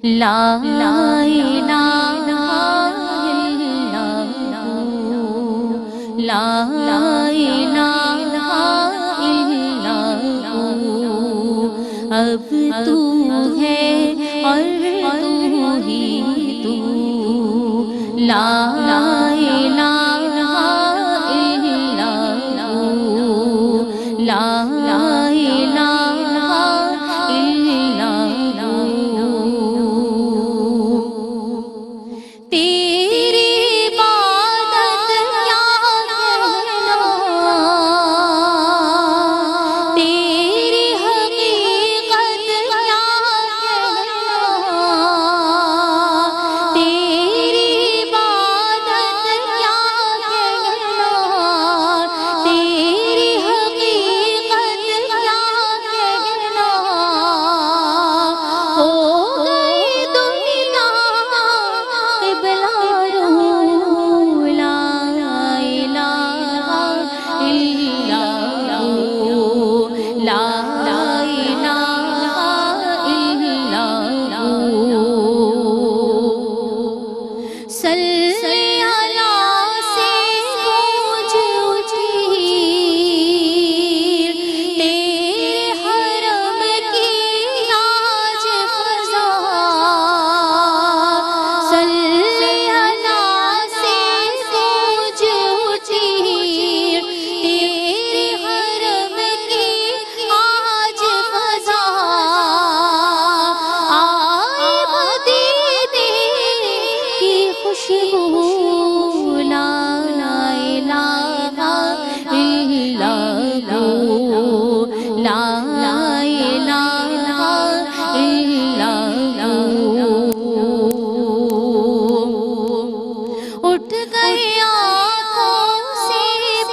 لا الہ الا اللہ، لا الہ الا اللہ، اب تو ہے اور تو ہی تو، لا الہ الا اللہ، لا الہ الا اللہ۔ تیری عبادت کیا کہنا، تیری حقیقت کیا کہنا، تیری عبادت کیا کہنا، تیری حقیقت کیا کہنا، ہو گئی دنیا قبلہ رو، لا الہ الا اللہ، لا الہ الا اللہ۔ صلی اللہ سے گونج اٹھی تیرے حرم کی آج فضا، صلی اللہ سے گونج اٹھی تیرے حرم کی آج فضا، آئے مدینے کی خوشبو، لا الہ الا اللہ، لا الہ الا اللہ۔ اٹھ گئے آنکھوں سے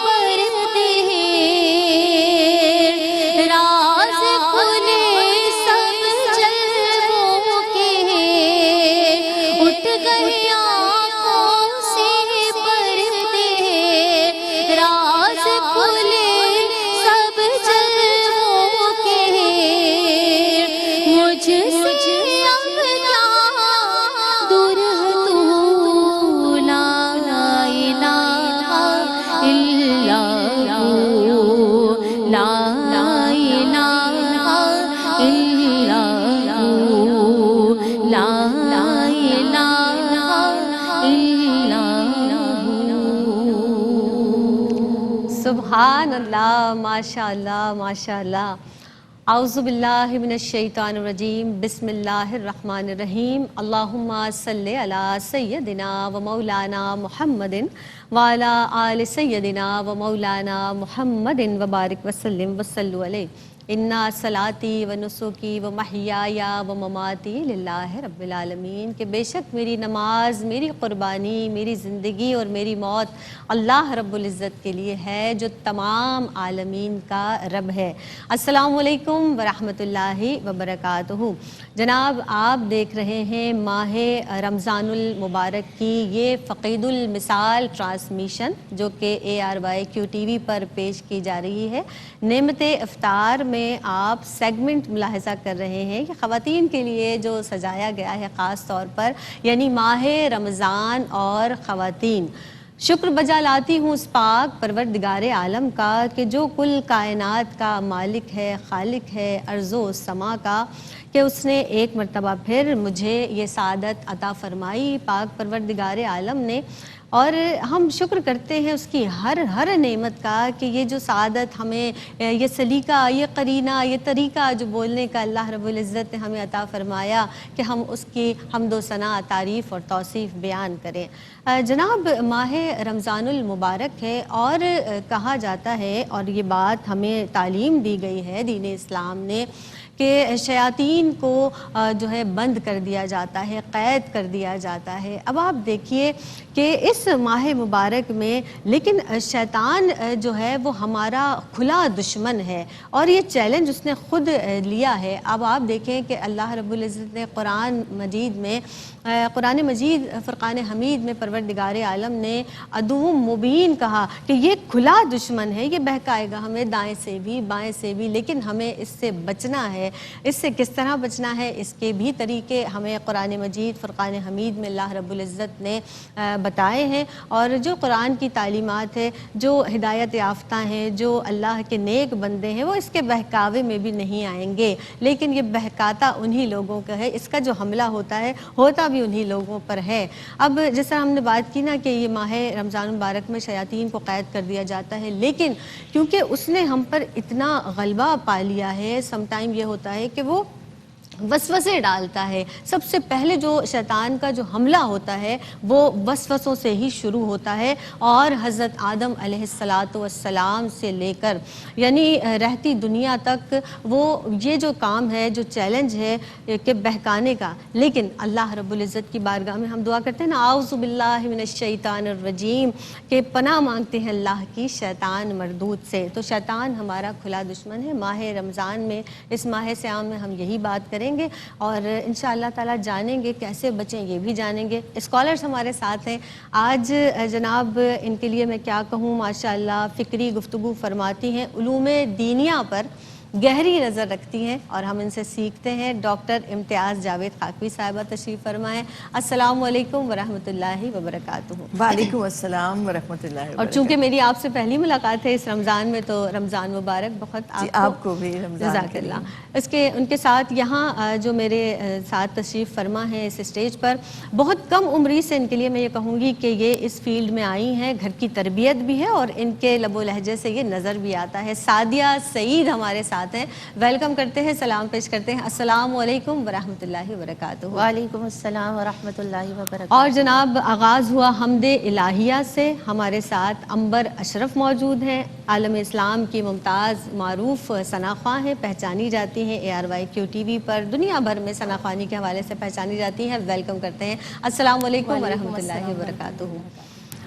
پردے، راز کھلے سب جلووں کے، اٹھ گئے آنکھوں سے پردے، راز کھلے سب جلووں کے، مجھ سے اب کیا دور ہے تو، لا الہ الا اللہ، لا الہ الا اللہ، لا الہ الا اللہ۔ سبحان اللہ، ماشاء اللہ ماشاء اللہ۔ اعوذ باللہ من الشیطان الرجیم، بسم اللہ الرحمن الرحیم۔ اللہم صلی علی سیدنا و مولانا محمد وعلی آل سیدنا و مولانا محمد وبارک وسلم وصلو علیہ۔ انا صلاتی و نسکی و محیایا و مماتی للہ رب العالمین، کہ بے شک میری نماز، میری قربانی، میری زندگی اور میری موت اللہ رب العزت کے لیے ہے جو تمام عالمین کا رب ہے۔ السلام علیکم ورحمۃ اللہ وبرکاتہ۔ جناب آپ دیکھ رہے ہیں ماہ رمضان المبارک کی یہ فقید المثال ٹرانسمیشن جو کہ ARYQ-TV پر پیش کی جا رہی ہے۔ نعمت افطار میں آپ سیگمنٹ ملاحظہ کر رہے ہیں کہ خواتین کے لیے جو سجایا گیا ہے خاص طور پر، یعنی ماہ رمضان اور خواتین۔ شکر بجا لاتی ہوں اس پاک پروردگار عالم کا کہ جو کل کائنات کا مالک ہے، خالق ہے ارض و سما کا، کہ اس نے ایک مرتبہ پھر مجھے یہ سعادت عطا فرمائی پاک پروردگار عالم نے، اور ہم شکر کرتے ہیں اس کی ہر نعمت کا کہ یہ جو سعادت ہمیں، یہ سلیقہ، یہ قرینہ، یہ طریقہ جو بولنے کا اللہ رب العزت نے ہمیں عطا فرمایا کہ ہم اس کی حمد و ثنا، تعریف اور توصیف بیان کریں۔ جناب ماہ رمضان المبارک ہے اور کہا جاتا ہے، اور یہ بات ہمیں تعلیم دی گئی ہے دین اسلام نے، کہ شیاطین کو جو ہے بند کر دیا جاتا ہے، قید کر دیا جاتا ہے۔ اب آپ دیکھیے کہ اس ماہ مبارک میں لیکن شیطان جو ہے وہ ہمارا کھلا دشمن ہے، اور یہ چیلنج اس نے خود لیا ہے۔ اب آپ دیکھیں کہ اللہ رب العزت نے قرآن مجید فرقان حمید میں پروردگار عالم نے عدو مبین کہا کہ یہ کھلا دشمن ہے، یہ بہکائے گا ہمیں دائیں سے بھی بائیں سے بھی، لیکن ہمیں اس سے بچنا ہے۔ اس سے کس طرح بچنا ہے، اس کے بھی طریقے ہمیں قرآن مجید فرقان حمید میں اللہ رب العزت نے بتائے ہیں۔ اور جو قرآن کی تعلیمات ہے، جو ہدایت یافتہ ہیں، جو اللہ کے نیک بندے ہیں، وہ اس کے بہکاوے میں بھی نہیں آئیں گے، لیکن یہ بہکاتا انہی لوگوں کا ہے، اس کا جو حملہ ہوتا ہے ہوتا بھی انہی لوگوں پر ہے۔ اب جس طرح ہم نے بات کی نا کہ یہ ماہ رمضان مبارک میں شیاطین کو قید کر دیا جاتا ہے، لیکن کیونکہ اس نے ہم پر اتنا غلبہ پا لیا ہے، سم ٹائم یہ ہوتا ہے کہ وہ وسوسے ڈالتا ہے۔ سب سے پہلے جو شیطان کا جو حملہ ہوتا ہے وہ وسوسوں سے ہی شروع ہوتا ہے، اور حضرت آدم علیہ السلام سے لے کر یعنی رہتی دنیا تک وہ یہ جو کام ہے، جو چیلنج ہے کہ بہکانے کا، لیکن اللہ رب العزت کی بارگاہ میں ہم دعا کرتے ہیں نا، اعوذ باللہ من الشیطان الرجیم، کہ پناہ مانگتے ہیں اللہ کی شیطان مردود سے۔ تو شیطان ہمارا کھلا دشمن ہے۔ ماہ رمضان میں، اس ماہ سیام میں ہم یہی بات کریں گے، اور انشاءاللہ تعالیٰ جانیں گے کیسے بچیں، یہ بھی جانیں گے۔ اسکالرز ہمارے ساتھ ہیں آج، جناب ان کے لیے میں کیا کہوں، ماشاءاللہ فکری گفتگو فرماتی ہیں، علوم دینیہ پر گہری نظر رکھتی ہیں، اور ہم ان سے سیکھتے ہیں۔ ڈاکٹر امتیاز جاوید خاکوی صاحبہ تشریف فرما ہے۔ السلام علیکم ورحمۃ اللہ وبرکاتہ۔ وعلیکم السلام ورحمۃ اللہ وبرکاتہ۔ اور چونکہ میری آپ سے پہلی ملاقات ہے اس رمضان میں، تو رمضان مبارک بہت آپ کو بھی رمضان جزاک اللہ۔ ان کے ساتھ یہاں جو میرے ساتھ تشریف فرما ہے اس اسٹیج پر، بہت کم عمری سے ان کے لیے میں یہ کہوں گی کہ یہ اس فیلڈ میں آئی ہیں، گھر کی تربیت بھی ہے، اور ان کے لب و لہجے سے یہ نظر بھی آتا ہے۔ سعدیہ سعید ہمارے ساتھ ہیں، ویلکم کرتے ہیں، سلام پیش کرتے ہیں۔ السلام علیکم ورحمۃ اللہ وبرکاتہ۔ وعلیکم السلام ورحمۃ اللہ وبرکاتہ۔ اور جناب آغاز ہوا حمد الہیہ سے، ہمارے ساتھ عنبر اشرف موجود ہیں، عالم اسلام کی ممتاز معروف ثنا خواں ہیں، پہچانی جاتی ہیں ARYQTV پر، دنیا بھر میں ثنا خوانی کے حوالے سے پہچانی جاتی ہیں۔ ویلکم کرتے ہیں، السلام علیکم ورحمۃ اللہ وبرکاتہ۔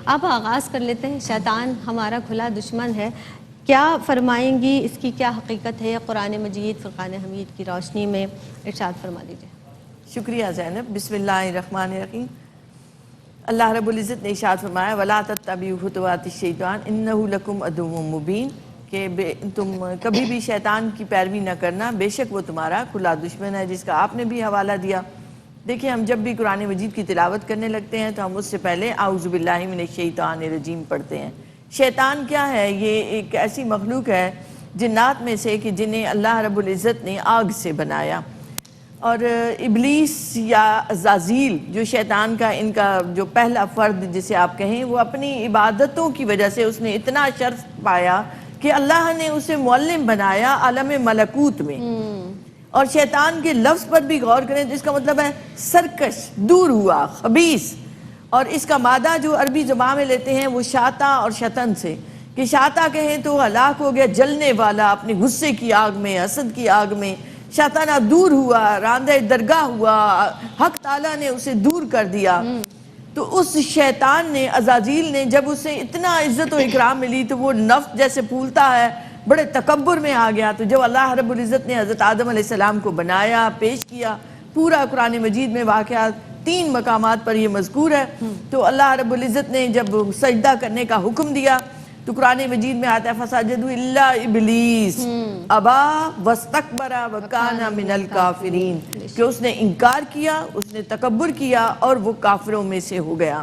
آپ آغاز کر لیتے ہیں، شیطان ہمارا کھلا دشمن ہے، کیا فرمائیں گی، اس کی کیا حقیقت ہے قرآن مجید فرقان حمید کی روشنی میں؟ ارشاد فرما دیجیے۔ شکریہ زینب۔ بسم اللہ الرحمن الرحیم۔ اللہ رب العزت نے ارشاد فرمایا وَلَا تَتَّبِعُوا خُطُوَاتِ الشَّيْطَانِ إِنَّهُ لَكُمْ عَدُوٌّ مُّبِينٌ، کہ تم کبھی بھی شیطان کی پیروی نہ کرنا، بے شک وہ تمہارا کھلا دشمن ہے، جس کا آپ نے بھی حوالہ دیا۔ دیکھیں، ہم جب بھی قرآن مجید کی تلاوت کرنے لگتے ہیں تو ہم اس سے پہلے اعوذ باللہ من الشیطان الرجیم پڑھتے ہیں۔ شیطان کیا ہے؟ یہ ایک ایسی مخلوق ہے جنات میں سے کہ جنہیں اللہ رب العزت نے آگ سے بنایا، اور ابلیس یا عزازیل جو شیطان کا ان کا جو پہلا فرد جسے آپ کہیں، وہ اپنی عبادتوں کی وجہ سے اس نے اتنا شرف پایا کہ اللہ نے اسے معلم بنایا عالم ملکوت میں۔ اور شیطان کے لفظ پر بھی غور کریں تو اس کا مطلب ہے سرکش، دور ہوا، خبیث، اور اس کا مادہ جو عربی زبان میں لیتے ہیں وہ شاطا اور شتن سے، کہ شاطا کہیں تو ہلاک ہو گیا، جلنے والا، اپنے غصے کی آگ میں، حسد کی آگ میں۔ شیطانہ دور ہوا، راندہ درگاہ ہوا، حق تعالیٰ نے اسے دور کر دیا۔ تو اس شیطان نے، عزازیل نے، جب اسے اتنا عزت و اکرام ملی تو وہ نفس جیسے پھولتا ہے، بڑے تکبر میں آ گیا۔ تو جب اللہ رب العزت نے حضرت آدم علیہ السلام کو بنایا، پیش کیا، پورا قرآن مجید میں واقعات 3 مقامات پر یہ مذکور ہے، تو اللہ رب العزت نے جب سجدہ کرنے کا حکم دیا تو قرآن مجید میں آتا ہے فَسَجَدُوا إِلَّا إِبْلِيسَ أَبَى وَاسْتَكْبَرَ وَكَانَ مِنَ الْكَافِرِينَ، کہ اس نے انکار کیا، اس نے تکبر کیا اور وہ کافروں میں سے ہو گیا۔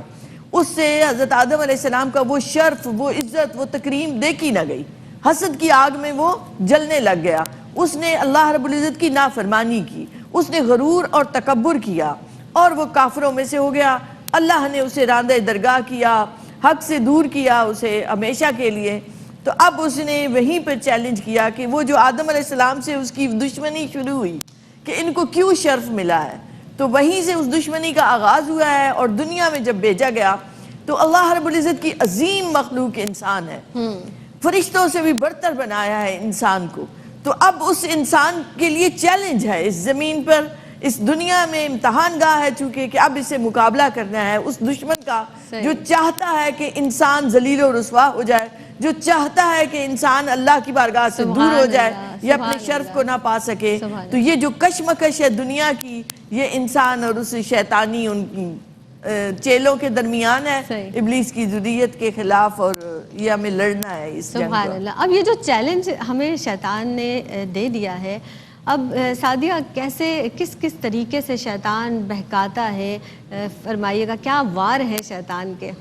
اس سے حضرت آدم علیہ السلام کا وہ شرف، وہ عزت، وہ تکریم دیکھی نہ گئی، حسد کی آگ میں وہ جلنے لگ گیا۔ اس نے اللہ رب العزت کی نافرمانی کی، اس نے غرور اور تکبر کیا اور وہ کافروں میں سے ہو گیا۔ اللہ نے اسے راندہ درگاہ کیا، حق سے دور کیا اسے ہمیشہ کے لیے۔ تو اب اس نے وہیں پر چیلنج کیا کہ وہ جو آدم علیہ السلام سے اس کی دشمنی شروع ہوئی کہ ان کو کیوں شرف ملا ہے، تو وہیں سے اس دشمنی کا آغاز ہوا ہے، اور دنیا میں جب بھیجا گیا تو اللہ رب العزت کی عظیم مخلوق انسان ہے، فرشتوں سے بھی برتر بنایا ہے انسان کو۔ تو اب اس انسان کے لیے چیلنج ہے اس زمین پر، اس دنیا میں امتحان گاہ ہے، چونکہ کہ اب اسے مقابلہ کرنا ہے اس دشمن کا جو چاہتا ہے کہ انسان ذلیل و رسوا ہو جائے، جو چاہتا ہے کہ انسان اللہ کی بارگاہ سے دور ہو جائے یا اپنے شرف کو نہ پا سکے۔ تو یہ جو کشمکش ہے دنیا کی، یہ انسان اور اس شیطانی ان کی چیلوں کے درمیان ہے، ابلیس کی ذریت کے خلاف، اور یہ ہمیں لڑنا ہے اس جنگ کو۔ سبحان اللہ۔ اب یہ جو چیلنج ہمیں شیطان نے دے دیا ہے، اب سعدیہ کس طریقے سے شیطان بہکاتا ہے، فرمائیے گا کیا وار ہے شیطان کے؟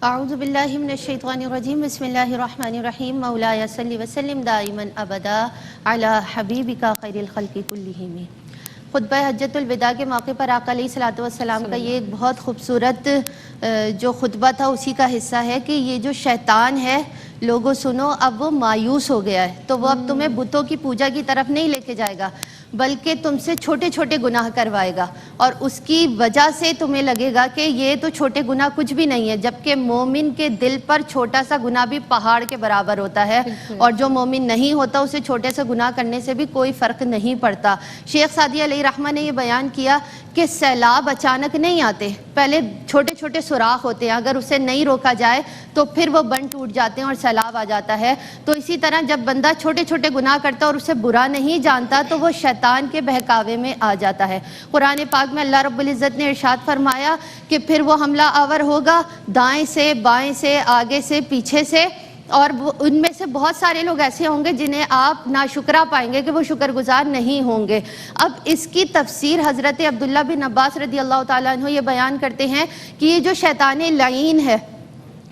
اعوذ باللہ من الشیطان الرجیم، بسم اللہ الرحمن الرحیم، مولایا صلی وسلم دائما ابدا علی حبیبک خیر الخلق کلہم۔ خطبہ حجۃ الوداع کے موقع پر آقا علیہ الصلوۃ والسلام کا یہ ایک بہت خوبصورت جو خطبہ تھا اسی کا حصہ ہے کہ یہ جو شیطان ہے، لوگوں سنو، اب وہ مایوس ہو گیا ہے، تو وہ اب تمہیں بتوں کی پوجا کی طرف نہیں لے کے جائے گا، بلکہ تم سے چھوٹے چھوٹے گناہ کروائے گا، اور اس کی وجہ سے تمہیں لگے گا کہ یہ تو چھوٹے گناہ کچھ بھی نہیں ہے، جبکہ مومن کے دل پر چھوٹا سا گناہ بھی پہاڑ کے برابر ہوتا ہے، اور جو مومن نہیں ہوتا اسے چھوٹے سے گناہ کرنے سے بھی کوئی فرق نہیں پڑتا۔ شیخ سعدی علیہ رحمہ نے یہ بیان کیا کہ سیلاب اچانک نہیں آتے، پہلے چھوٹے چھوٹے سوراخ ہوتے ہیں، اگر اسے نہیں روکا جائے تو پھر وہ بند ٹوٹ جاتے ہیں اور سیلاب آ جاتا ہے۔ تو اسی طرح جب بندہ چھوٹے چھوٹے گناہ کرتا ہے اور اسے برا نہیں جانتا تو وہ شیطان کے بہکاوے میں آ جاتا ہے۔ قرآن پاک میں اللہ رب العزت نے ارشاد فرمایا کہ پھر وہ حملہ آور ہوگا دائیں سے، بائیں سے، آگے سے، پیچھے سے، اور ان میں سے بہت سارے لوگ ایسے ہوں گے جنہیں آپ ناشکرا پائیں گے کہ وہ شکر گزار نہیں ہوں گے۔ اب اس کی تفسیر حضرت عبداللہ بن عباس رضی اللہ تعالیٰ عنہ یہ بیان کرتے ہیں کہ یہ جو شیطان لعین ہے،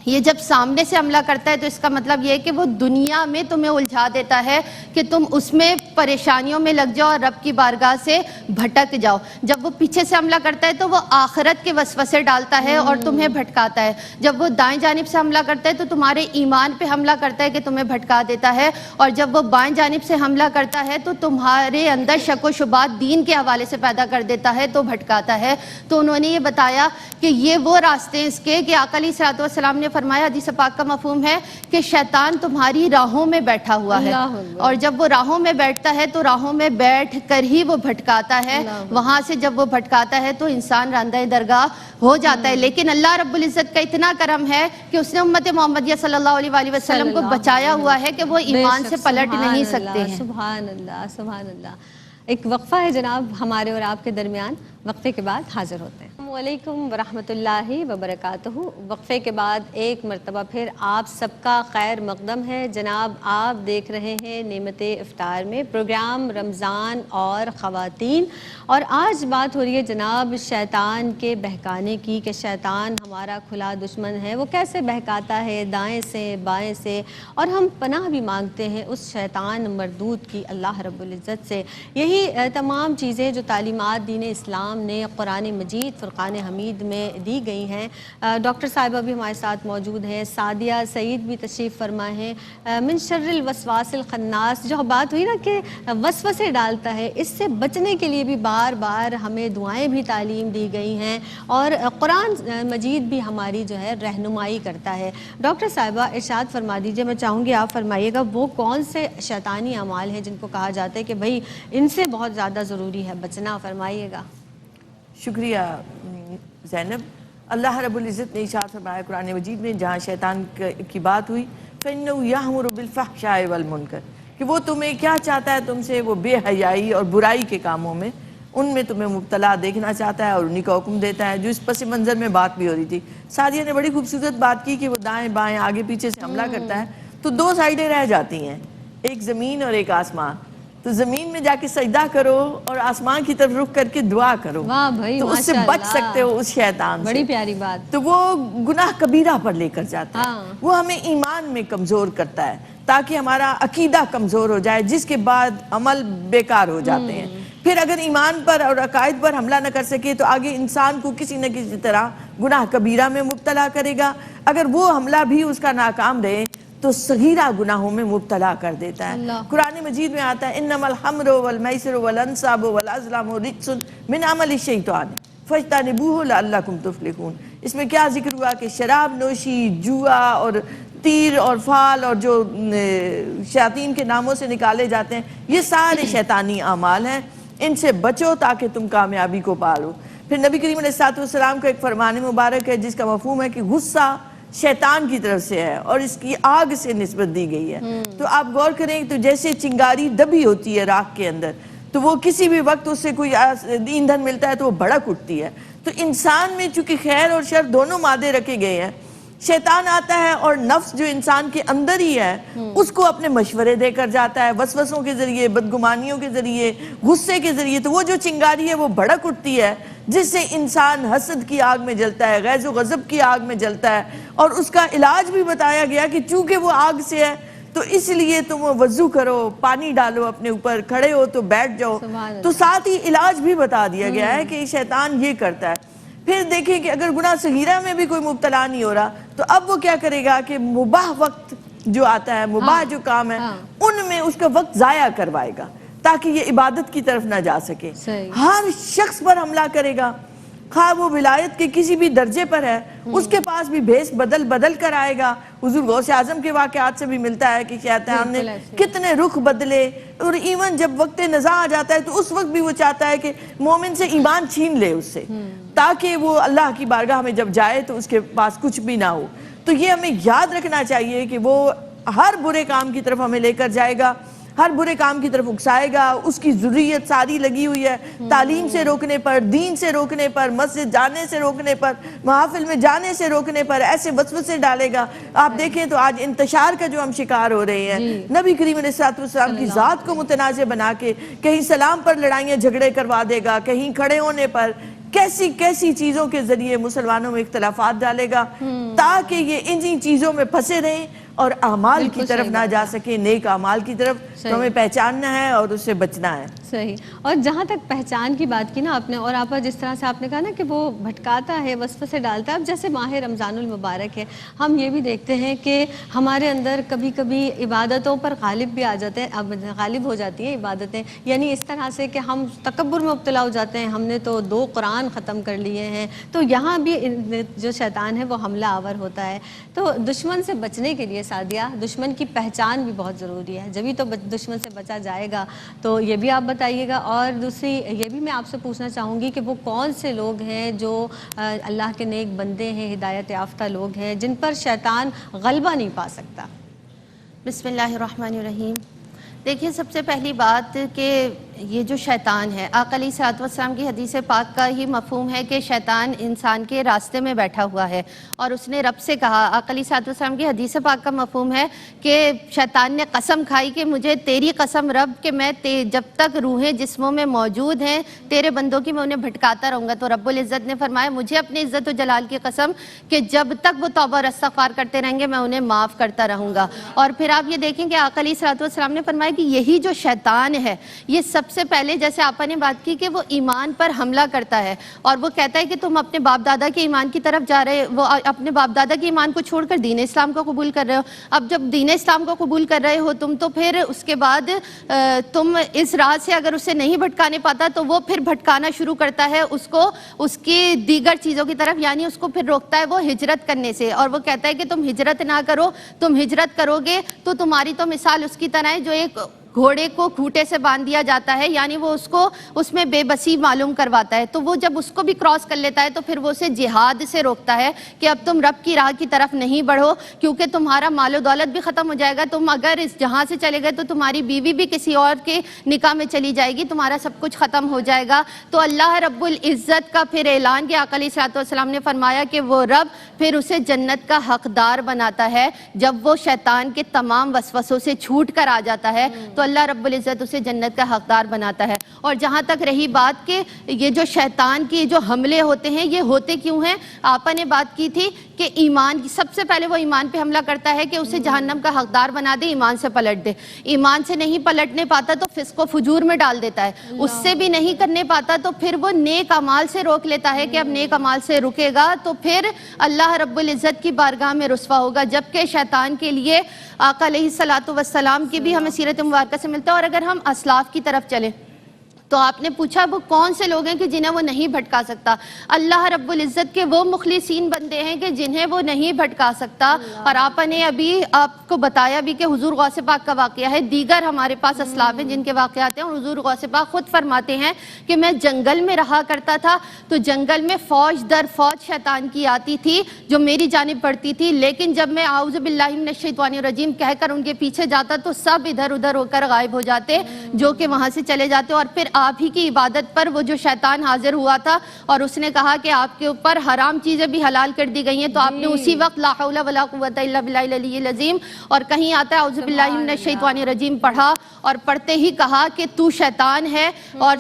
یہ جب سامنے سے حملہ کرتا ہے تو اس کا مطلب یہ ہے کہ وہ دنیا میں تمہیں الجھا دیتا ہے کہ تم اس میں پریشانیوں میں لگ جاؤ اور رب کی بارگاہ سے بھٹک جاؤ۔ جب وہ پیچھے سے حملہ کرتا ہے تو وہ آخرت کے وسوسے ڈالتا ہے اور تمہیں بھٹکاتا ہے۔ جب وہ دائیں جانب سے حملہ کرتا ہے تو تمہارے ایمان پہ حملہ کرتا ہے کہ تمہیں بھٹکا دیتا ہے، اور جب وہ بائیں جانب سے حملہ کرتا ہے تو تمہارے اندر شک و شبہات دین کے حوالے سے پیدا کر دیتا ہے تو بھٹکاتا ہے۔ تو انہوں نے یہ بتایا کہ یہ وہ راستے ہیں اس کے کہ آقا علیہ الصلوۃ والسلام نے فرمایا، حدیث پاک کا مفہوم ہے کہ شیطان تمہاری راہوں میں بیٹھا ہوا ہے، اور جب وہ راہوں میں بیٹھتا ہے تو راہوں میں بیٹھ کر ہی وہ بھٹکاتا ہے، وہاں سے جب وہ بھٹکاتا ہے تو انسان راندہ درگاہ ہو جاتا ہے۔ لیکن اللہ رب العزت کا اتنا کرم ہے کہ اس نے امت محمدیہ صلی اللہ علیہ وآلہ وسلم کو بچایا ہوا ہے کہ وہ ایمان سے پلٹ نہیں سکتے ہیں۔ سبحان اللہ، سبحان اللہ۔ ایک وقفہ ہے جناب ہمارے اور آپ کے درمیان، وقفے کے بعد حاضر ہوتے ہیں۔ السلام علیکم ورحمۃ اللہ وبرکاتہ۔ وقفے کے بعد ایک مرتبہ پھر آپ سب کا خیر مقدم ہے جناب، آپ دیکھ رہے ہیں نعمت افطار میں پروگرام رمضان اور خواتین، اور آج بات ہو رہی ہے جناب شیطان کے بہکانے کی، کہ شیطان ہمارا کھلا دشمن ہے، وہ کیسے بہکاتا ہے دائیں سے بائیں سے، اور ہم پناہ بھی مانگتے ہیں اس شیطان مردود کی اللہ رب العزت سے۔ یہی تمام چیزیں جو تعلیمات دین اسلام نے قرآن مجید فرقان حمید میں دی گئی ہیں۔ ڈاکٹر صاحبہ بھی ہمارے ساتھ موجود ہیں، سعدیہ سعید بھی تشریف فرما ہیں۔ من شر الوسواس الخناس، جو بات ہوئی نا کہ وسوسے ڈالتا ہے، اس سے بچنے کے لیے بھی بار بار ہمیں دعائیں بھی تعلیم دی گئی ہیں، اور قرآن مجید بھی ہماری جو ہے رہنمائی کرتا ہے۔ ڈاکٹر صاحبہ ارشاد فرما دیجئے، میں چاہوں گی آپ فرمائیے گا وہ کون سے شیطانی اعمال ہیں جن کو کہا جاتا ہے کہ بھئی ان سے بہت زیادہ ضروری ہے بچنا، فرمائیے گا۔ شکریہ زینب۔ اللہ رب العزت نے ارشاد فرمایا قرآن مجید میں، جہاں شیطان کی بات ہوئی، فَإِنَّهُ يَأْمُرُ بِالْفَحْشَاءِ وَالْمُنکَرِ، کہ وہ تمہیں کیا چاہتا ہے تم سے، وہ بے حیائی اور برائی کے کاموں میں، ان میں تمہیں مبتلا دیکھنا چاہتا ہے اور انہی کا حکم دیتا ہے۔ جو اس پس منظر میں بات بھی ہو رہی تھی، سعدیہ نے بڑی خوبصورت بات کی کہ وہ دائیں بائیں آگے پیچھے سے حملہ کرتا ہے تو دو سائڈیں رہ جاتی ہیں، ایک زمین اور ایک آسمان۔ تو زمین میں جا کے سجدہ کرو اور آسمان کی طرف رخ کر کے دعا کرو، واہ بھائی، تو اس سے بچ سکتے ہو اس شیطان سے۔ بڑی پیاری بات۔ تو وہ گناہ کبیرہ پر لے کر جاتا ہے، وہ ہمیں ایمان میں کمزور کرتا ہے تاکہ ہمارا عقیدہ کمزور ہو جائے، جس کے بعد عمل بیکار ہو جاتے ہیں۔ پھر اگر ایمان پر اور عقائد پر حملہ نہ کر سکے تو آگے انسان کو کسی نہ کسی طرح گناہ کبیرہ میں مبتلا کرے گا۔ اگر وہ حملہ بھی اس کا ناکام رہے تو صغیرہ گناہوں میں مبتلا کر دیتا ہے۔ قرآن مجید میں آتا ہے انما الخمر والمیسر والانصاب والازلام رجس من عمل الشیطان فاجتنبوہ لعلکم تفلحون۔ اس میں کیا ذکر ہوا کہ شراب نوشی، جوا اور تیر اور فال اور جو شیاطین کے ناموں سے نکالے جاتے ہیں، یہ سارے شیطانی اعمال ہیں، ان سے بچو تاکہ تم کامیابی کو پالو۔ پھر نبی کریم علیہ السلام کا ایک فرمان مبارک ہے جس کا مفہوم ہے کہ غصہ شیطان کی طرف سے ہے اور اس کی آگ سے نسبت دی گئی ہے۔ تو آپ غور کریں تو جیسے چنگاری دبی ہوتی ہے راکھ کے اندر، تو وہ کسی بھی وقت اس سے کوئی ایندھن ملتا ہے تو وہ بھڑک اٹھتی ہے۔ تو انسان میں چونکہ خیر اور شر دونوں مادے رکھے گئے ہیں، شیطان آتا ہے اور نفس جو انسان کے اندر ہی ہے اس کو اپنے مشورے دے کر جاتا ہے، وسوسوں کے ذریعے، بدگمانیوں کے ذریعے، غصے کے ذریعے. تو وہ جو چنگاری ہے وہ بھڑک اٹھتی ہے جس سے انسان حسد کی آگ میں جلتا ہے، غیظ و غضب کی آگ میں جلتا ہے. اور اس کا علاج بھی بتایا گیا کہ چونکہ وہ آگ سے ہے تو اس لیے تم وضو کرو، پانی ڈالو اپنے اوپر، کھڑے ہو تو بیٹھ جاؤ. تو ساتھ ہی علاج بھی بتا دیا گیا ہے کہ شیطان یہ کرتا ہے. پھر دیکھیں کہ اگر گناہ صغیرہ میں بھی کوئی مبتلا نہیں ہو رہا تو اب وہ کیا کرے گا کہ مباح وقت جو آتا ہے، مباح جو کام ہے ان میں اس کا وقت ضائع کروائے گا تاکہ یہ عبادت کی طرف نہ جا سکے. ہر شخص پر حملہ کرے گا، خواہ وہ ولایت کے کسی بھی درجے پر ہے، اس کے پاس بھی بھیس بدل کر آئے گا. حضور غوث اعظم کے واقعات سے بھی ملتا ہے کہ شیطان نے کتنے رخ بدلے. اور ایون جب وقت نزاع آ جاتا ہے تو اس وقت بھی وہ چاہتا ہے کہ مومن سے ایمان چھین لے اس سے، تاکہ وہ اللہ کی بارگاہ میں جب جائے تو اس کے پاس کچھ بھی نہ ہو. تو یہ ہمیں یاد رکھنا چاہیے کہ وہ ہر برے کام کی طرف ہمیں لے کر جائے گا، ہر برے کام کی طرف اکسائے گا. اس کی ضروریت ساری لگی ہوئی ہے تعلیم سے روکنے پر، دین سے روکنے پر، مسجد جانے سے روکنے پر، محافل میں جانے سے روکنے پر. ایسے وسوسے ڈالے گا. آپ دیکھیں تو آج انتشار کا جو ہم شکار ہو رہے ہیں، نبی کریم علیہ السلام کی ذات کو متنازع بنا کے کہیں سلام پر لڑائیاں جھگڑے کروا دے گا، کہیں کھڑے ہونے پر کیسی چیزوں کے ذریعے مسلمانوں میں اختلافات ڈالے گا تاکہ یہ ان چیزوں میں پھنسے رہیں اور اعمال کی طرف نہ جا سکے. نیک اعمال کی طرف تو ہمیں پہچاننا ہے اور اس سے بچنا ہے. صحیح. اور جہاں تک پہچان کی بات کی نا آپ نے، اور آپ جس طرح سے آپ نے کہا نا کہ وہ بھٹکاتا ہے، وسوسے ڈالتا ہے. اب جیسے ماہ رمضان المبارک ہے، ہم یہ بھی دیکھتے ہیں کہ ہمارے اندر کبھی کبھی عبادتوں پر غالب بھی آ جاتے ہیں، غالب ہو جاتی ہیں عبادتیں. یعنی اس طرح سے کہ ہم تکبر میں مبتلا ہو جاتے ہیں، ہم نے تو 2 قرآن ختم کر لیے ہیں. تو یہاں بھی جو شیطان ہے وہ حملہ آور ہوتا ہے. تو دشمن سے بچنے کے لیے سعدیہ، دشمن کی پہچان بھی بہت ضروری ہے، جبھی تو دشمن سے بچا جائے گا. تو یہ بھی آپ بتائیے گا. اور دوسری یہ بھی میں آپ سے پوچھنا چاہوں گی کہ وہ کون سے لوگ ہیں جو اللہ کے نیک بندے ہیں، ہدایت یافتہ لوگ ہیں، جن پر شیطان غلبہ نہیں پا سکتا. بسم اللہ الرحمن الرحیم. دیکھیے سب سے پہلی بات کہ یہ جو شیطان ہے، آقا علیہ الصلوۃ والسلام کی حدیث پاک کا ہی مفہوم ہے کہ شیطان انسان کے راستے میں بیٹھا ہوا ہے. اور اس نے رب سے کہا، آقا علیہ الصلوۃ والسلام کی حدیث پاک کا مفہوم ہے کہ شیطان نے قسم کھائی کہ مجھے تیری قسم رب کہ میں جب تک روحیں جسموں میں موجود ہیں تیرے بندوں کی میں انہیں بھٹکاتا رہوں گا. تو رب العزت نے فرمایا مجھے اپنی عزت و جلال کی قسم کہ جب تک وہ توبہ اور استغفار کرتے رہیں گے میں انہیں معاف کرتا رہوں گا. اور پھر آپ یہ دیکھیں کہ آقا علیہ الصلوۃ والسلام نے فرمایا کہ یہی جو شیطان ہے یہ سب سے پہلے، جیسے آپا نے بات کی کہ وہ ایمان پر حملہ کرتا ہے اور وہ کہتا ہے کہ تم اپنے باپ دادا کے ایمان کی طرف جا رہے، وہ اپنے باپ دادا کے ایمان کو چھوڑ کر دین اسلام کو قبول کر رہے ہو. اب جب دین اسلام کو قبول کر رہے ہو تم، تو پھر اس کے بعد تم اس راہ سے اگر اسے نہیں بھٹکانے پاتا تو وہ پھر بھٹکانا شروع کرتا ہے اس کو اس کی دیگر چیزوں کی طرف، یعنی اس کو پھر روکتا ہے وہ ہجرت کرنے سے. اور وہ کہتا ہے کہ تم ہجرت نہ کرو، تم ہجرت کرو گے تو تمہاری تو مثال اس کی طرح ہے جو ایک گھوڑے کو کھوٹے سے باندھ دیا جاتا ہے، یعنی وہ اس کو اس میں بے بسی معلوم کرواتا ہے. تو وہ جب اس کو بھی کراس کر لیتا ہے تو پھر وہ اسے جہاد سے روکتا ہے کہ اب تم رب کی راہ کی طرف نہیں بڑھو کیونکہ تمہارا مال و دولت بھی ختم ہو جائے گا. تم اگر اس جہاں سے چلے گئے تو تمہاری بیوی بھی کسی اور کے نکاح میں چلی جائے گی، تمہارا سب کچھ ختم ہو جائے گا. تو اللہ رب العزت کا پھر اعلان کہ آقا علیہ الصلوۃ والسلام نے فرمایا کہ وہ رب پھر اسے جنت کا حقدار بناتا ہے جب وہ شیطان کے تمام وسوسوں سے چھوٹ کر آ جاتا ہے. تو اللہ رب العزت اسے جنت کا حقدار بناتا ہے. اور جہاں تک رہی بات کہ یہ جو شیطان کی جو حملے ہوتے ہیں یہ ہوتے کیوں ہیں، آپا نے بات کی تھی کہ ایمان، سب سے پہلے وہ ایمان پہ حملہ کرتا ہے کہ اسے جہنم کا حقدار بنا دے، ایمان سے پلٹ دے. ایمان سے نہیں پلٹنے پاتا تو فسق و فجور میں ڈال دیتا ہے. اس سے بھی نہیں کرنے پاتا تو پھر وہ نیک اعمال سے روک لیتا ہے کہ اب نیک اعمال سے رکے گا تو پھر اللہ رب العزت کی بارگاہ میں رسوا ہوگا. جبکہ شیطان کے لیے آقا علیہ الصلوۃ والسلام کی بھی ہمیں سیرت مبارکہ سے ملتا ہے. اور اگر ہم اسلاف کی طرف چلیں تو آپ نے پوچھا وہ کون سے لوگ ہیں کہ جنہیں وہ نہیں بھٹکا سکتا. اللہ رب العزت کے وہ مخلصین بندے ہیں کہ جنہیں وہ نہیں بھٹکا سکتا. اور آپ نے ابھی آپ کو بتایا بھی کہ حضور غوث پاک کا واقعہ ہے، دیگر ہمارے پاس اسلاف ہیں جن کے واقعات ہیں. اور حضور غوث پاک خود فرماتے ہیں کہ میں جنگل میں رہا کرتا تھا تو جنگل میں فوج در فوج شیطان کی آتی تھی جو میری جانب پڑتی تھی، لیکن جب میں اعوذ باللہ من الشیطان الرجیم کہہ کر ان کے پیچھے جاتا تو سب ادھر ادھر ہو کر غائب ہو جاتے جو کہ وہاں سے چلے جاتے. اور پھر آپ ہی کی عبادت پر وہ جو شیطان حاضر ہوا تھا اور اس نے کہا کہ آپ کے اوپر حرام چیزیں بھی حلال کر دی گئی ہیں، تو آپ نے اسی وقت لا حول ولا قوت الا باللہ العلی العظیم اور کہیں آتا ہے اعوذ باللہ من الشیطان الرجیم پڑھا، اور پڑھتے ہی کہا کہ تو شیطان ہے، اور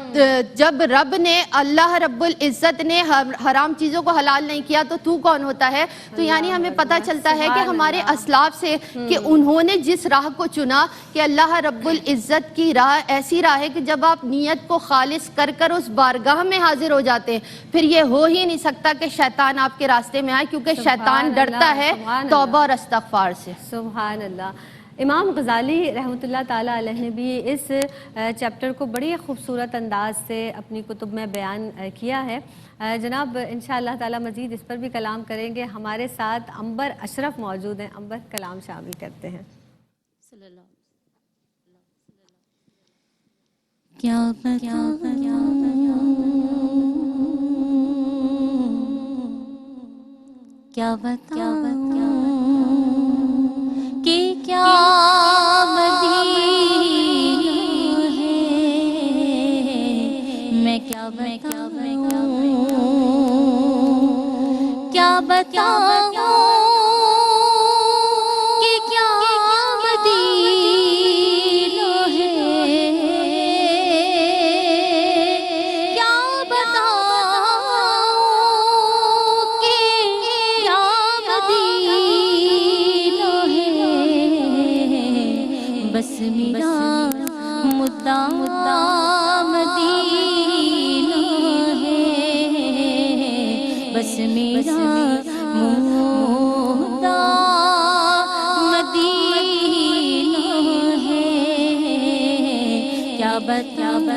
جب رب نے اللہ رب العزت نے حرام چیزوں کو حلال نہیں کیا تو کون ہوتا ہے؟ تو یعنی ہمیں پتہ چلتا ہے کہ ہمارے اسلاف سے کہ انہوں نے جس راہ کو چنا کہ اللہ رب العزت کی راہ ایسی راہ ہے کہ جب آپ نیت کو خالص کر کر اس بارگاہ میں حاضر ہو جاتے ہیں پھر یہ ہو ہی نہیں سکتا کہ شیطان آپ کے راستے میں آئے، کیونکہ شیطان ڈرتا ہے توبہ اور استغفار سے۔ سبحان اللہ۔ امام غزالی رحمۃ اللہ تعالیٰ علیہ نے بھی اس چیپٹر کو بڑی خوبصورت انداز سے اپنی کتب میں بیان کیا ہے۔ جناب انشاءاللہ تعالیٰ مزید اس پر بھی کلام کریں گے۔ ہمارے ساتھ عنبر اشرف موجود ہیں، عنبر کلام شامل کرتے ہیں۔ کیا بتاؤں کہ کیا مدینہ ہے، میں کیا بتاؤں کہ کیا مدینہ ہے، کیا بتاؤں کہ کیا مدینہ ہے، بس میرا مدعا مدینہ ہے، بس میرا مدعا مدینہ ہے، کیا بتاؤں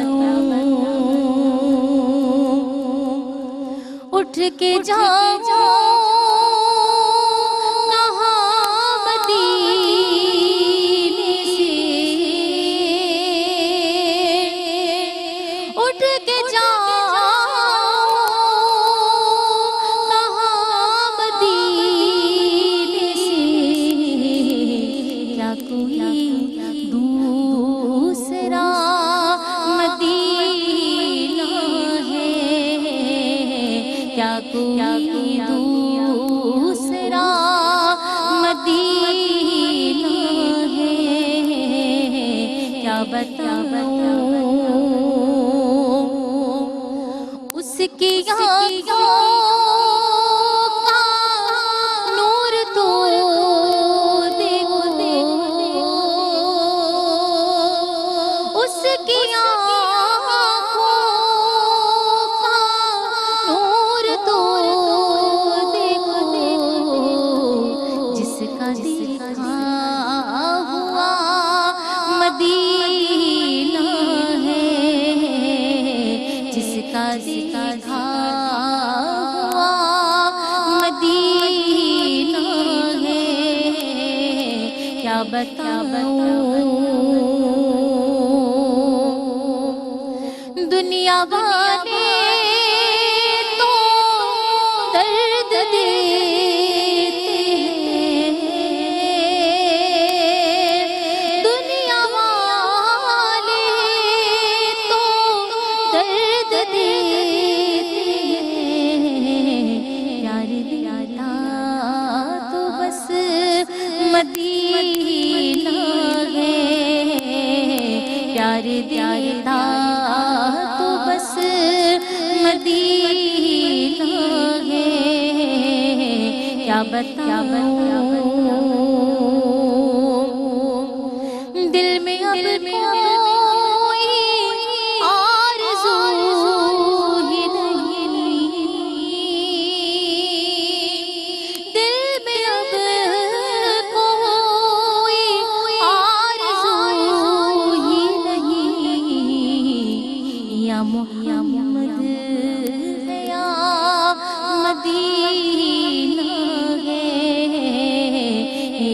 اٹھ کے جاؤں کہاں مدینے سے، اٹھ کے جاؤں کہاں مدینے سے، کیا کوئی دوسرا مدینہ ہے، کیا کوئی دوسرا مدینہ ہے، کیا بتاؤں اس کی آنکھوں کا نور تو دیکھو، اس کی آنکھوں کا نور تو دیکھو، جس کا دیکھا ہوا مدینہ ہے، جس کا دیکھا ہوا مدینہ ہے، کیا بتاؤں دنیا والے تو درد دیتے ہیں، دنیا والے تو درد دیتے ہیں، پیار دیتا تو بس مدینہ ہے، پیار دیتا تو بس مدینہ ہے، کیا بتاؤں دل میں اب کوئی آرزو ہی نہیں، دل میں اب کوئی آرزو ہی نہیں، یا محمد ہے یا مدینہ ہے،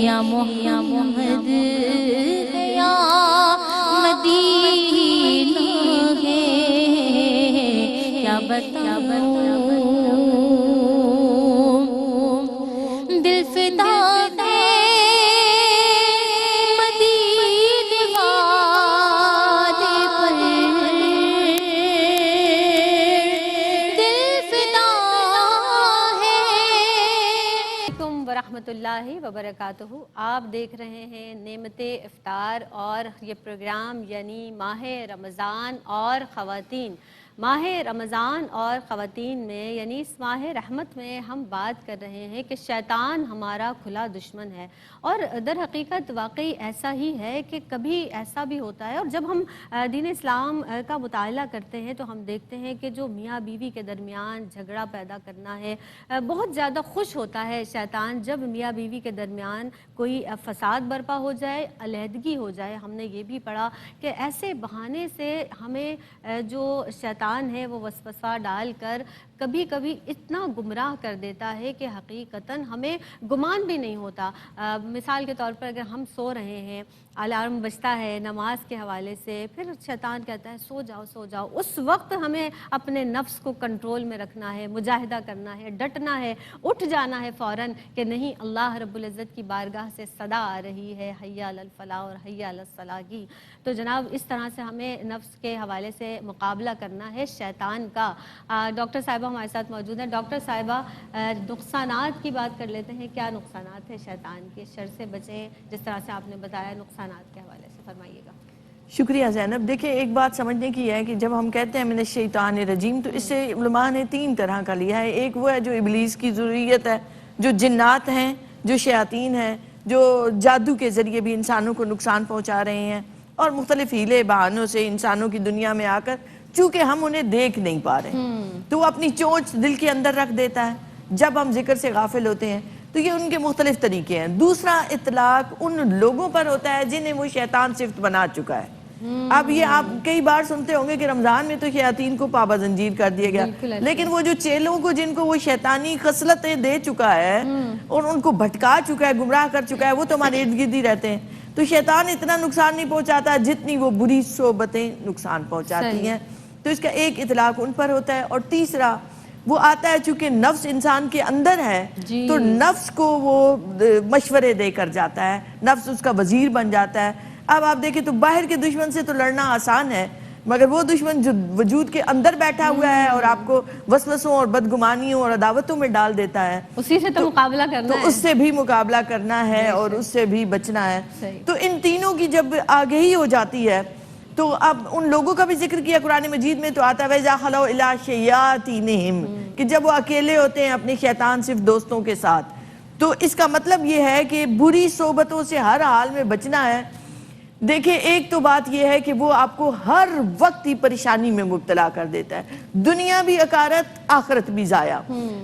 یا محمد ہے یا ورحمۃ اللہ وبرکاتہ۔ آپ دیکھ رہے ہیں نعمت افطار اور یہ پروگرام یعنی ماہ رمضان اور خواتین۔ ماہ رمضان اور خواتین میں یعنی اس ماہ رحمت میں ہم بات کر رہے ہیں کہ شیطان ہمارا کھلا دشمن ہے، اور در حقیقت واقعی ایسا ہی ہے کہ کبھی ایسا بھی ہوتا ہے، اور جب ہم دین اسلام کا مطالعہ کرتے ہیں تو ہم دیکھتے ہیں کہ جو میاں بیوی کے درمیان جھگڑا پیدا کرنا ہے، بہت زیادہ خوش ہوتا ہے شیطان جب میاں بیوی کے درمیان کوئی فساد برپا ہو جائے، علیحدگی ہو جائے۔ ہم نے یہ بھی پڑھا کہ ایسے بہانے سے ہمیں جو شیطان ہے وہ وسوسہ ڈال کر کبھی کبھی اتنا گمراہ کر دیتا ہے کہ حقیقتاً ہمیں گمان بھی نہیں ہوتا۔ مثال کے طور پر اگر ہم سو رہے ہیں، الارم بجتا ہے نماز کے حوالے سے، پھر شیطان کہتا ہے سو جاؤ سو جاؤ، اس وقت ہمیں اپنے نفس کو کنٹرول میں رکھنا ہے، مجاہدہ کرنا ہے، ڈٹنا ہے، اٹھ جانا ہے فوراً کہ نہیں، اللہ رب العزت کی بارگاہ سے صدا آ رہی ہے حی علی الفلاح اور حی علی الصلاح کی۔ تو جناب اس طرح سے ہمیں نفس کے حوالے سے مقابلہ کرنا ہے شیطان کا۔ ڈاکٹر صاحبہ ہمارے ساتھ موجود ہیں۔ ڈاکٹر صاحبہ، نقصانات کی بات کر لیتے ہیں، کیا نقصانات ہیں شیطان کے؟ شر سے بچیں، جس طرح سے آپ نے بتایا، نقصانات کے حوالے سے فرمائیے گا۔ شکریہ زینب۔ دیکھیں ایک بات سمجھنے کی ہے کہ جب ہم کہتے ہیں من الشیطان الرجیم تو اس سے علماء نے 3 طرح کا لیا ہے۔ ایک وہ ہے جو ابلیس کی ذریت ہے، جو جنات ہیں، جو شیاطین ہیں، جو جادو کے ذریعے بھی انسانوں کو نقصان پہنچا رہے ہیں، اور مختلف ہیلے بہانوں سے انسانوں کی دنیا میں آ کر، چونکہ ہم انہیں دیکھ نہیں پا رہے تو وہ اپنی چونچ دل کے اندر رکھ دیتا ہے۔ جب ہم ذکر سے غافل ہوتے ہیں تو یہ ان کے مختلف طریقے ہیں۔ دوسرا اطلاق ان لوگوں پر ہوتا ہے جنہیں وہ شیطان صفت بنا چکا ہے۔ اب یہ آپ کئی بار سنتے ہوں گے کہ رمضان میں تو شیاطین کو پابا زنجیر کر دیا گیا، لیکن وہ جو چیلوں کو جن کو وہ شیطانی خصلتیں دے چکا ہے اور ان کو بھٹکا چکا ہے، گمراہ کر چکا ہے، وہ تو ہمارے ارد گرد ہی رہتے ہیں۔ تو شیطان اتنا نقصان نہیں پہنچاتا جتنی وہ بری صحبتیں نقصان پہنچاتی ہیں۔ تو اس کا ایک اطلاق ان پر ہوتا ہے۔ اور تیسرا وہ آتا ہے چونکہ نفس انسان کے اندر ہے تو نفس کو وہ مشورے دے کر جاتا ہے، نفس اس کا وزیر بن جاتا ہے۔ اب آپ دیکھیں تو باہر کے دشمن سے تو لڑنا آسان ہے، مگر وہ دشمن جو وجود کے اندر بیٹھا ہوا ہے اور آپ کو وسوسوں اور بدگمانیوں اور عداوتوں میں ڈال دیتا ہے، اسی سے تو مقابلہ کرنا ہے، تو اس سے بھی مقابلہ کرنا ہے اور اس سے بھی بچنا ہے۔ تو ان تینوں کی جب آگہی ہو جاتی ہے تو اب ان لوگوں کا بھی ذکر کیا قرآن مجید میں، تو آتا ہے وَإِذَا خَلَوْا إِلَىٰ شَيَاطِینِهِمْ، کہ جب وہ اکیلے ہوتے ہیں اپنے شیطان صرف دوستوں کے ساتھ۔ تو اس کا مطلب یہ ہے کہ بری صحبتوں سے ہر حال میں بچنا ہے۔ دیکھیں ایک تو بات یہ ہے کہ وہ آپ کو ہر وقت ہی پریشانی میں مبتلا کر دیتا ہے، دنیا بھی اکارت آخرت بھی ضائع۔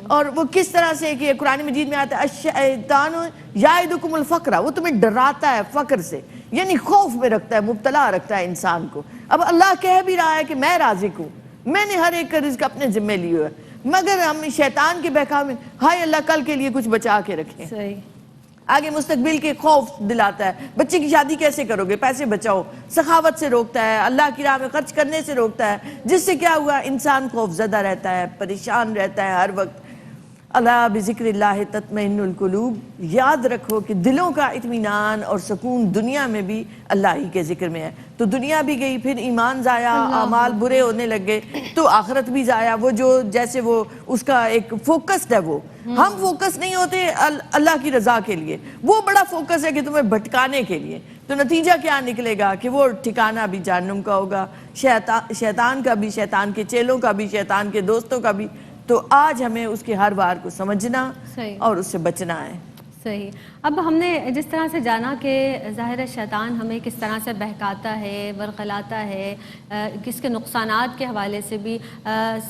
اور وہ کس طرح سے کہ قرآن مجید میں آتا ہے الشیطان یعدکم الفقر، وہ تمہیں ڈراتا ہے فقر سے، یعنی خوف میں رکھتا ہے، مبتلا رکھتا ہے انسان کو۔ اب اللہ کہہ بھی رہا ہے کہ میں رازق ہوں، میں نے ہر ایک کا رزق اپنے ذمہ لیے ہوئے، مگر ہم شیطان کے بہکاؤ میں ہائے اللہ کل کے لیے کچھ بچا کے رکھیں۔ آگے مستقبل کے خوف دلاتا ہے، بچے کی شادی کیسے کرو گے، پیسے بچاؤ، سخاوت سے روکتا ہے، اللہ کی راہ میں خرچ کرنے سے روکتا ہے، جس سے کیا ہوا، انسان خوف زدہ رہتا ہے، پریشان رہتا ہے ہر وقت۔ اللہ بذکر اللہ تطمئن القلوب، یاد رکھو کہ دلوں کا اطمینان اور سکون دنیا میں بھی اللہ ہی کے ذکر میں ہے۔ تو دنیا بھی گئی، پھر ایمان ضائع، اعمال برے ہونے لگے، تو آخرت بھی ضائع۔ وہ جو جیسے وہ اس کا ایک فوکسڈ ہے، وہ ہم فوکس نہیں ہوتے اللہ کی رضا کے لیے، وہ بڑا فوکس ہے کہ تمہیں بھٹکانے کے لیے۔ تو نتیجہ کیا نکلے گا کہ وہ ٹھکانہ بھی جہنم کا ہوگا، شیطان کا بھی، شیطان کے چیلوں کا بھی، شیطان کے دوستوں کا بھی۔ تو آج ہمیں اس کے ہر وار کو سمجھنا اور اس سے بچنا ہے۔ صحیح۔ اب ہم نے جس طرح سے جانا کہ ظاہر شیطان ہمیں کس طرح سے بہکاتا ہے، ورغلاتا ہے، کس کے نقصانات کے حوالے سے بھی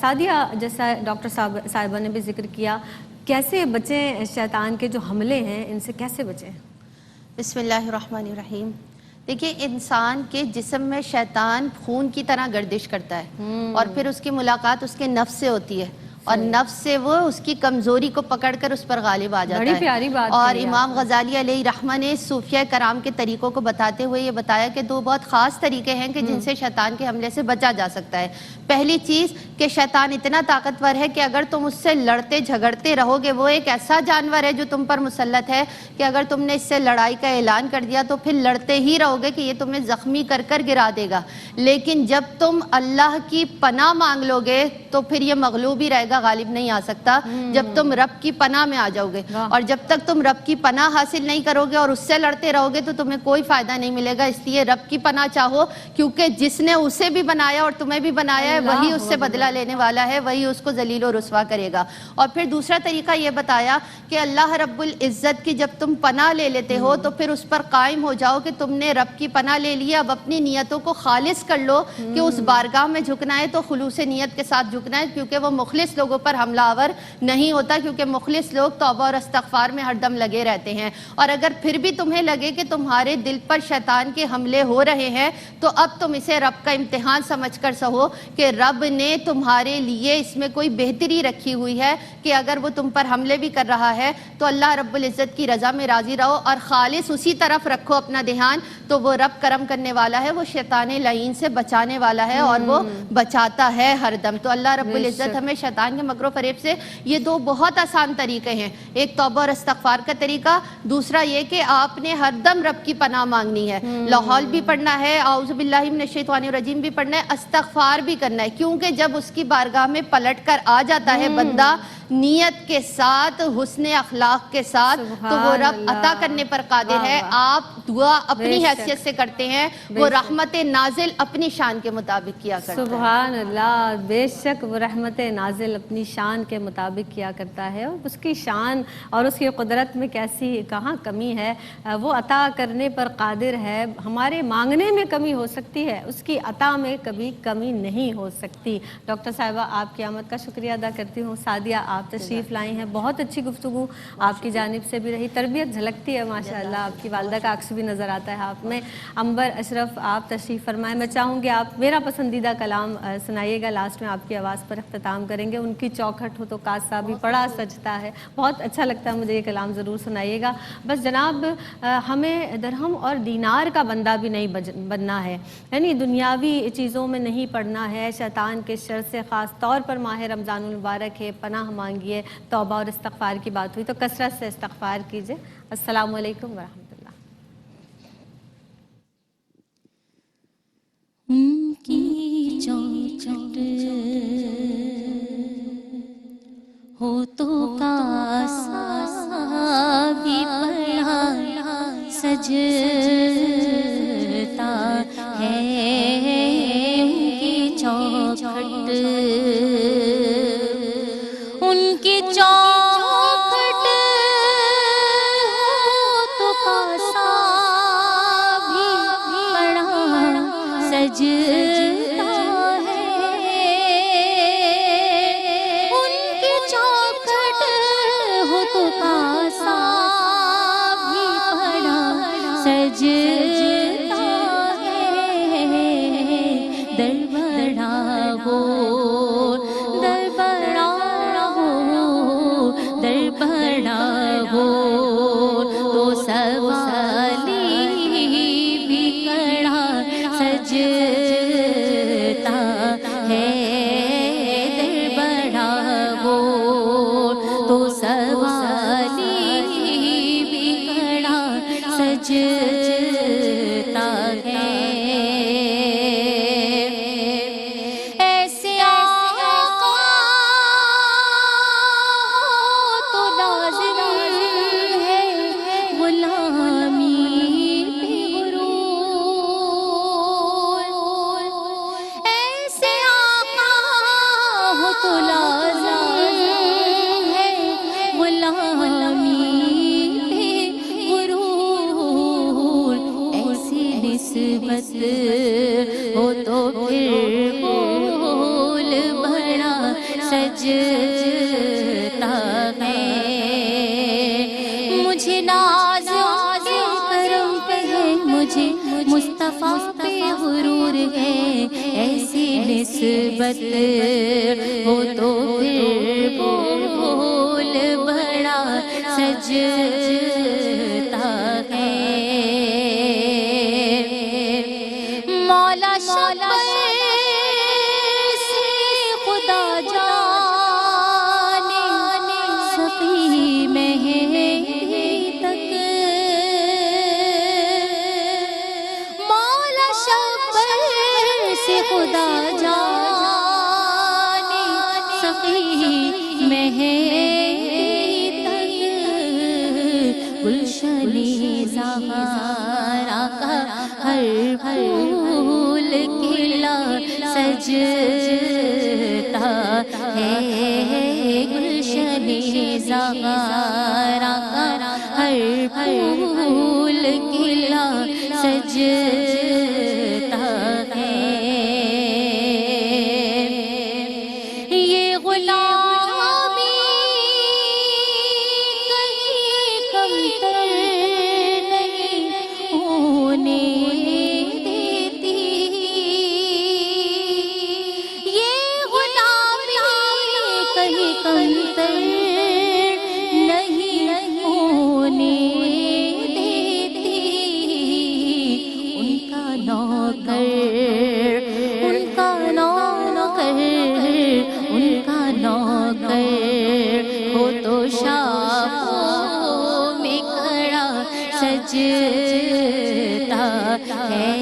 سعدیہ جیسا ڈاکٹر صاحبہ نے بھی ذکر کیا، کیسے بچیں شیطان کے جو حملے ہیں ان سے کیسے بچیں؟ بسم اللہ الرحمن الرحیم۔ دیکھیں انسان کے جسم میں شیطان خون کی طرح گردش کرتا ہے، اور پھر اس کی ملاقات اس کے نفس سے ہوتی ہے، اور نفس سے وہ اس کی کمزوری کو پکڑ کر اس پر غالب آ جاتا ہے۔ بڑی پیاری بات اور امام غزالی علیہ رحمہ نے صوفیہ کرام کے طریقوں کو بتاتے ہوئے یہ بتایا کہ 2 بہت خاص طریقے ہیں کہ جن سے شیطان کے حملے سے بچا جا سکتا ہے۔ پہلی چیز کہ شیطان اتنا طاقتور ہے کہ اگر تم اس سے لڑتے جھگڑتے رہو گے، وہ ایک ایسا جانور ہے جو تم پر مسلط ہے کہ اگر تم نے اس سے لڑائی کا اعلان کر دیا تو پھر لڑتے ہی رہو گے کہ یہ تمہیں زخمی کر کر گرا دے گا. لیکن جب تم اللہ کی پناہ مانگ لو گے تو پھر یہ مغلوب ہی رہے گا، غالب نہیں آ سکتا جب تم رب کی پناہ میں آ جاؤ گے. اور جب تک تم رب کی پناہ حاصل نہیں کرو گے اور اس سے لڑتے رہو گے تو تمہیں کوئی فائدہ نہیں ملے گا. اس لیے رب کی پناہ چاہو، کیونکہ جس نے اسے بھی بنایا اور تمہیں بھی بنایا ہے وہی اس سے بدلہ لینے والا ہے، وہی اس کو ذلیل و رسوا کرے گا. اور پھر دوسرا طریقہ یہ بتایا کہ اللہ رب العزت کی جب تم پناہ لے لیتے ہو تو پھر اس پر قائم ہو جاؤ کہ تم نے رب کی پناہ لے لی. اب اپنی نیتوں کو خالص کر لو کہ اس بارگاہ میں جھکنا ہے تو خلوص نیت کے ساتھ جھکنا ہے، کیونکہ وہ مخلص لوگوں پر حملہ آور نہیں ہوتا، کیونکہ مخلص لوگ توبہ اور استغفار میں ہر دم لگے رہتے ہیں. اور اگر پھر بھی تمہیں لگے کہ تمہارے دل پر شیطان کے حملے ہو رہے ہیں تو اب تم اسے رب کا امتحان سمجھ کر سہو کہ رب نے تمہارے لیے اس میں کوئی بہتری رکھی ہوئی ہے کہ اگر وہ تم پر حملے بھی کر رہا ہے تو اللہ رب العزت کی رضا میں راضی رہو اور خالص اسی طرف رکھو اپنا دھیان، تو وہ رب کرم کرنے والا ہے، وہ شیطان لعین سے بچانے والا ہے اور وہ بچاتا ہے ہر دم. تو اللہ رب العزت ہمیں شیطان کے مکر و فریب سے، یہ دو بہت آسان طریقے ہیں، ایک توبہ اور استغفار کا طریقہ، دوسرا یہ کہ آپ نے ہر دم رب کی پناہ مانگنی ہے. لاحول بھی پڑھنا ہے، اعوذ باللہ من الشیطان الرجیم بھی پڑھنا ہے، استغفار بھی کرنا ہے، کیونکہ جب اس کی بارگاہ میں پلٹ کر آ جاتا ہے بندہ نیت کے ساتھ، حسن اخلاق کے ساتھ، تو وہ رب عطا کرنے پر قادر ہے. آپ دعا اپنی حیثیت سے کرتے ہیں، وہ رحمت نازل اپنی شان کے مطابق کیا کرتا ہے. سبحان اللہ، بے شک وہ رحمت نازل اپنی شان کے مطابق کیا کرتا ہے، اور اس کی شان اور اس کی قدرت میں کیسی کہاں کمی ہے، وہ عطا کرنے پر قادر ہے. ہمارے مانگنے میں کمی ہو سکتی ہے، اس کی عطا میں کبھی کمی نہیں ہو سکتی. ڈاکٹر صاحبہ آپ کی آمد کا شکریہ ادا کرتی ہوں. سعدیہ آپ تشریف لائی ہیں، بہت اچھی گفتگو آپ کی جانب سے بھی رہی، تربیت جھلکتی ہے ماشاءاللہ، آپ کی والدہ کا عکس بھی نظر آتا ہے آپ میں. عنبر اشرف آپ تشریف فرمائیں. میں چاہوں گی آپ میرا پسندیدہ کلام سنائیے گا، لاسٹ میں آپ کی آواز پر اختتام کریں گے. ان کی چوکھٹ ہو تو کاسا بھی پڑا سجتا ہے، بہت اچھا لگتا ہے مجھے، یہ کلام ضرور سنائیے گا. بس جناب ہمیں درہم اور دینار کا بندہ بھی نہیں بننا ہے، یعنی دنیاوی چیزوں میں نہیں پڑنا ہے. شیطان کے شر سے خاص طور پر ماہ رمضان المبارک ہے، پناہ مانگیے. توبہ اور استغفار کی بات ہوئی تو کثرت سے استغفار کیجیے. السلام علیکم ورحمۃ اللہ. ان کی چوکھٹ ہو تو کاسا بھی پڑا سجتا ہے. ان کی چوکھٹ، ان کی چوکھٹ ہو تو کاسا بھی پڑا سجتا ہے. ان کی چوکھٹ ہو تو کاسا بھی پڑا سجتا ہے. در بڑا ہو، در بڑا ہو، در بڑا ہو تو سوالی بھی کڑا سجتا ہے. در بڑا ہو تو سوالی بھی کڑا سجتا ہے. ایسے آقا ہو تو لازم ہے غلامی پہ غرور. ایسے آقا ہو تو لازم ہے غلامی پہ غرور. ایسی نسبت ہو تو پھر بول بڑا سجتا ہے. مجھے ناز کے کرم پہ ہے، مجھے مصطفیٰ پہ غرور ہے. ایسی نسبت ہو تو پھر بول بڑا سجتا ہے. مولا شب سے سے خدا جانے سخی مہندی تن گلشنِ زہرا کا ہر پھول کھلا سجتا ہے گلشنِ زہرا کا ہر پھول کھلا سجتا ہے یہ غلامی کہیں کمتر نہیں ہونے دیتی یہ غلامی کہیں کمتر نہیں ہونے دیتی ان کا نوکر ان کا نوکر ان کا نوکر ہو تو شاخوں میں کھڑا سجتا ہے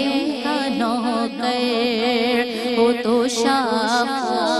ان کا نوکر ہو تو شاخوں